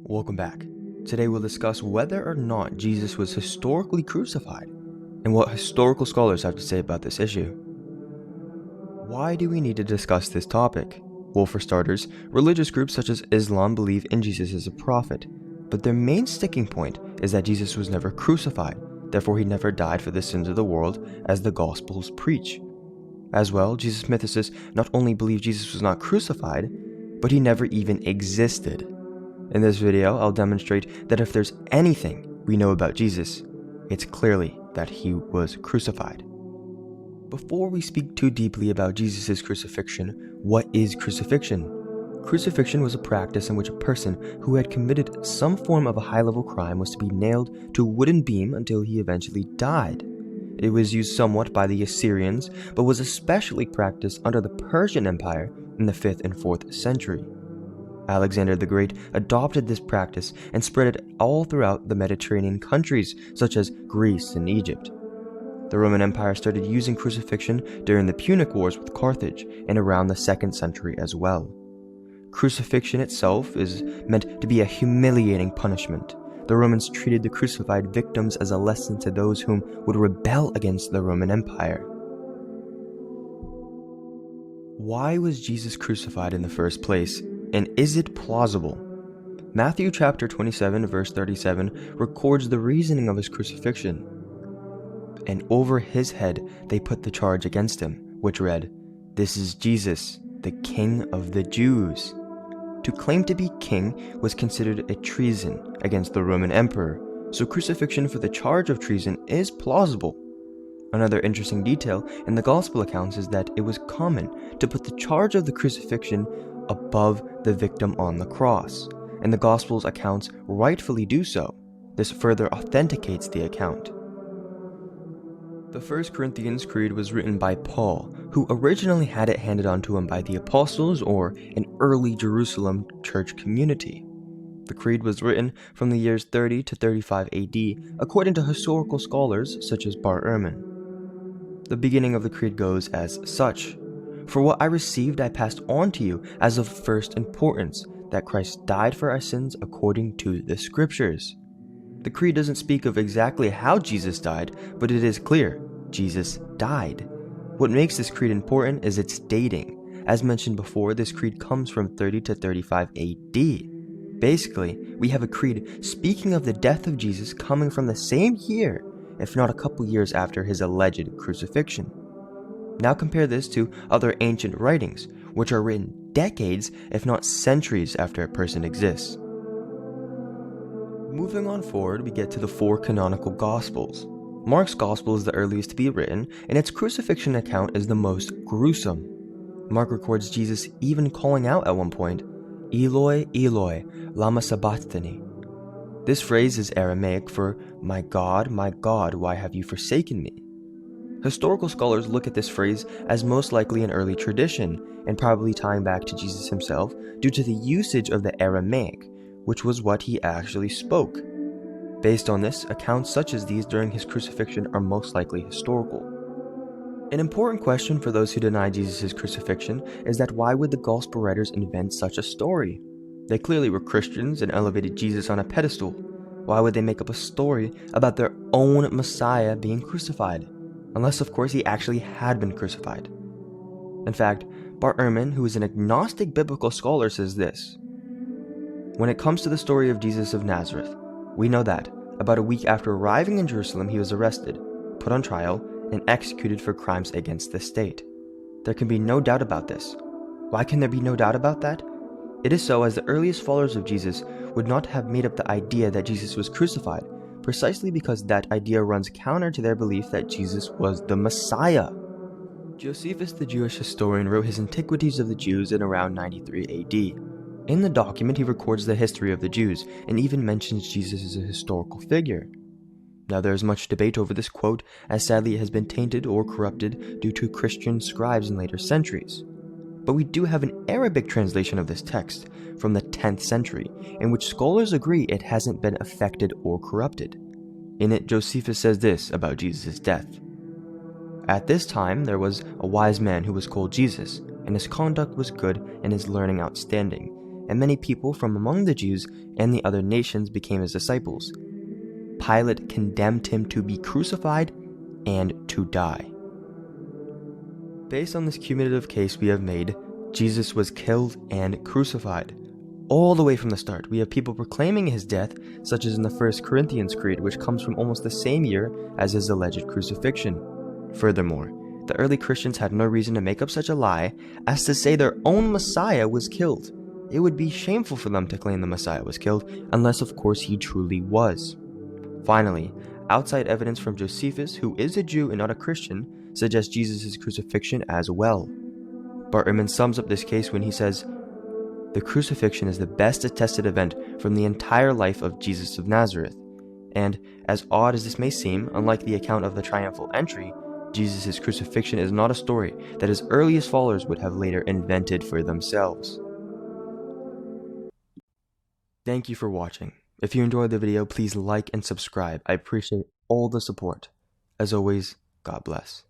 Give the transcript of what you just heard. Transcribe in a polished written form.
Welcome back. Today we'll discuss whether or not Jesus was historically crucified and what historical scholars have to say about this issue. Why do we need to discuss this topic? Well, for starters, religious groups such as Islam believe in Jesus as a prophet, but their main sticking point is that Jesus was never crucified, therefore he never died for the sins of the world as the Gospels preach. As well, Jesus mythicists not only believe Jesus was not crucified, but he never even existed. In this video, I'll demonstrate that if there's anything we know about Jesus, it's clearly that he was crucified. Before we speak too deeply about Jesus' crucifixion, what is crucifixion? Crucifixion was a practice in which a person who had committed some form of a high-level crime was to be nailed to a wooden beam until he eventually died. It was used somewhat by the Assyrians, but was especially practiced under the Persian Empire in the 5th and 4th century. Alexander the Great adopted this practice and spread it all throughout the Mediterranean countries such as Greece and Egypt. The Roman Empire started using crucifixion during the Punic Wars with Carthage and around the 2nd century as well. Crucifixion itself is meant to be a humiliating punishment. The Romans treated the crucified victims as a lesson to those whom would rebel against the Roman Empire. Why was Jesus crucified in the first place? And is it plausible? Matthew chapter 27 verse 37 records the reasoning of his crucifixion. And over his head they put the charge against him, which read, "This is Jesus, the King of the Jews." To claim to be king was considered a treason against the Roman emperor, so crucifixion for the charge of treason is plausible. Another interesting detail in the gospel accounts is that it was common to put the charge of the crucifixion above the victim on the cross, and the Gospels accounts rightfully do so. This further authenticates the account. The 1 Corinthians Creed was written by Paul, who originally had it handed on to him by the apostles or an early Jerusalem church community. The creed was written from the years 30 to 35 AD, according to historical scholars such as Bar Ehrman. The beginning of the creed goes as such: "For what I received I passed on to you as of first importance, that Christ died for our sins according to the Scriptures." The creed doesn't speak of exactly how Jesus died, but it is clear Jesus died. What makes this creed important is its dating. As mentioned before, this creed comes from 30 to 35 AD. Basically, we have a creed speaking of the death of Jesus coming from the same year, if not a couple years after his alleged crucifixion. Now compare this to other ancient writings, which are written decades, if not centuries, after a person exists. Moving on forward, we get to the 4 canonical Gospels. Mark's Gospel is the earliest to be written, and its crucifixion account is the most gruesome. Mark records Jesus even calling out at one point, "Eloi, Eloi, lama sabachthani." This phrase is Aramaic for my God, why have you forsaken me?" Historical scholars look at this phrase as most likely an early tradition, and probably tying back to Jesus himself due to the usage of the Aramaic, which was what he actually spoke. Based on this, accounts such as these during his crucifixion are most likely historical. An important question for those who deny Jesus' crucifixion is that why would the gospel writers invent such a story? They clearly were Christians and elevated Jesus on a pedestal. Why would they make up a story about their own Messiah being crucified? Unless, of course, he actually had been crucified. In fact, Bar Ehrman, who is an agnostic biblical scholar, says this: "When it comes to the story of Jesus of Nazareth, we know that, about a week after arriving in Jerusalem, he was arrested, put on trial, and executed for crimes against the state. There can be no doubt about this. Why can there be no doubt about that? It is so as the earliest followers of Jesus would not have made up the idea that Jesus was crucified, precisely because that idea runs counter to their belief that Jesus was the Messiah." Josephus, the Jewish historian, wrote his Antiquities of the Jews in around 93 AD. In the document, he records the history of the Jews and even mentions Jesus as a historical figure. Now, there is much debate over this quote, as sadly it has been tainted or corrupted due to Christian scribes in later centuries. But we do have an Arabic translation of this text from the 10th century, in which scholars agree it hasn't been affected or corrupted. In it, Josephus says this about Jesus' death: "At this time there was a wise man who was called Jesus, and his conduct was good and his learning outstanding. and many people from among the Jews and the other nations became his disciples. Pilate condemned him to be crucified and to die. Based on this cumulative case we have made, Jesus was killed and crucified. All the way from the start, we have people proclaiming his death, such as in the 1 Corinthians Creed, which comes from almost the same year as his alleged crucifixion. Furthermore, the early Christians had no reason to make up such a lie as to say their own Messiah was killed. It would be shameful for them to claim the Messiah was killed, unless of course he truly was. Finally, outside evidence from Josephus, who is a Jew and not a Christian, suggests Jesus' crucifixion as well. Bartman sums up this case when he says, "The crucifixion is the best attested event from the entire life of Jesus of Nazareth. And, as odd as this may seem, unlike the account of the triumphal entry, Jesus' crucifixion is not a story that his earliest followers would have later invented for themselves." Thank you for watching. If you enjoyed the video, please like and subscribe. I appreciate all the support. As always, God bless.